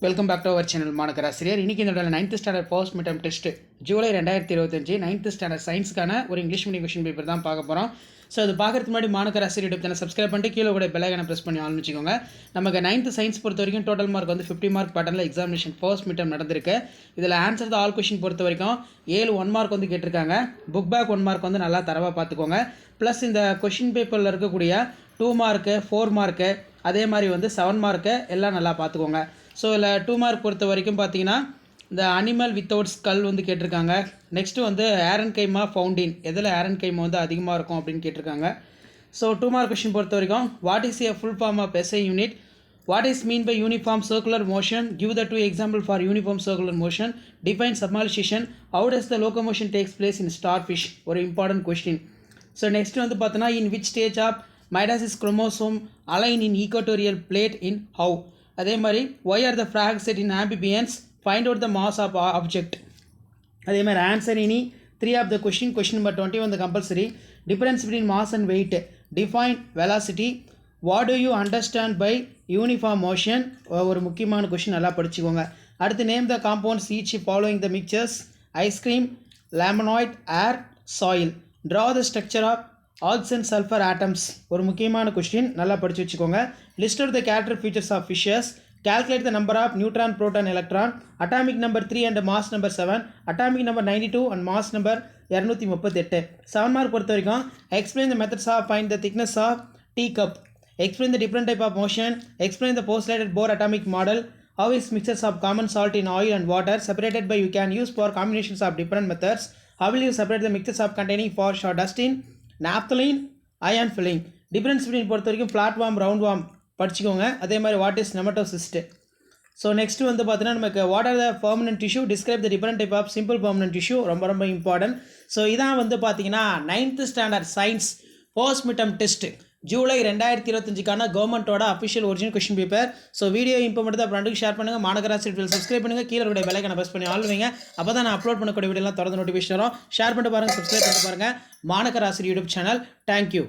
Welcome back to our channel மாணக்கராசிரியர். இன்றைக்கி இந்த 9th standard first mid term test July 2025 9th standard சயின்ஸ்க்கான ஒரு இங்கிலீஷ் மீடியம் கொஸ்டின் பேப்பர் தான் பார்க்க போகிறோம். ஸோ அது பார்க்குறதுக்கு முன்னாடி மாணக்கராசிரியர் யூடியூப் சேனல் சப்ஸ்கிரைப் பண்ணிட்டு கீழே கூட பெல் ஐகானை ப்ரெஸ் பண்ணி ஆன் வச்சுக்கோங்க. நமக்கு 9th சயின்ஸ் பொறுத்த வரைக்கும் டோட்டல் மார்க் வந்து 50 மார்க் பேட்டர்னில் எக்ஸாமினேஷன் ஃபர்ஸ்ட் மிட் டெர்ம் நடந்திருக்கு. இதில் ஆன்சர் த ஆல் கொஸ்டின் பொறுத்த வரைக்கும் 7 1 மார்க் வந்து கேட்டிருக்காங்க. புக் பேக் 1 மார்க் வந்து நல்லா தரவாக பார்த்துக்கோங்க. ப்ளஸ் இந்த கொஸ்டின் பேப்பரில் இருக்கக்கூடிய 2 மார்க்கு 4 மார்க்கு அதே மாதிரி வந்து 7 மார்க்கு எல்லாம் நல்லா பார்த்துக்கோங்க. ஸோ இதில் 2 மார்க் பொறுத்த வரைக்கும் பார்த்தீங்கன்னா இந்த அனிமல் வித்தவுட் ஸ்கல் வந்து கேட்டிருக்காங்க. நெக்ஸ்ட்டு வந்து ஏரன் கைமா ஃபவுண்டின் எதில் ஏரன் கைமா வந்து அதிகமாக இருக்கும் அப்படின்னு கேட்டிருக்காங்க. ஸோ 2 மார்க் கொஸ்டின் பொறுத்த வரைக்கும் what is a full form of SI unit, what is mean by uniform circular motion, give the 2 example for uniform circular motion, define sublimation, how does the locomotion takes place in star fish. ஒரு important question. So next வந்து பார்த்தோன்னா in which stage of mitosis chromosome align in equatorial plate in how. அதே மாதிரி why are the frog set in amphibians, find out the mass of object. அதே மாதிரி answer இனி 3 of the question number 21 வந்து compulsory. Difference between mass and weight, define velocity, what do you understand by uniform motion. ஒரு முக்கியமான question நல்லா படிச்சுக்கோங்க. அடுத்து name the compounds each following the mixtures, ice cream, lemonade, air, soil. Draw the structure of oxygen sulphur atoms. ஒரு முக்கியமான question நல்லா படித்து வச்சுக்கோங்க. List out the character features of fishes, calculate the number of neutron, proton, electron, atomic number 3 and mass number 7, atomic number 92 and mass number 238. 7 mark பொறுத்த வரைக்கும் explain the methods of find the thickness of teacup, explain the different type of motion, explain the postulated Bohr atomic model, how is mixtures of common salt in oil and water separated by you can use for combinations of different methods, how will you separate the mixtures of containing for dust in naphthalene, iron filling. Difference between பொறுத்த வரைக்கும் flat worm round worm படிச்சுக்கோங்க. அதே மாதிரி what is nematocyst. So next வந்து பார்த்தீங்கன்னா நமக்கு what are the permanent tissue, describe the different type of simple permanent tissue. ரொம்ப ரொம்ப இம்பார்ட்டன்ட். ஸோ இதான் வந்து பார்த்தீங்கன்னா 9th standard science first mid term test July 2025க்கான கவர்மெண்ட்டோட official original question paper. So video important தான் ஃப்ரெண்டுக்கு ஷேர் பண்ணுங்கள். மாணக்கராசிரியர் சப்ஸ்கிரைப் பண்ணுங்கள். கீழே கூட பெல் ஐகானை ப்ரெஸ் பண்ணி ஆல் வைங்க. அப்போ தான் நான் அப்லோட் பண்ணக்கூடிய வீடியோலாம் தொடர்ந்து நோட்டிஃபிகேஷன் வரும். ஷேர் பண்ணிட்டு பாருங்கள், சப்ஸ்கிரைப் பண்ணிட்டு பாருங்கள். மாணக்கராசிரியர் யூடியூப் சேனல். தேங்க்யூ.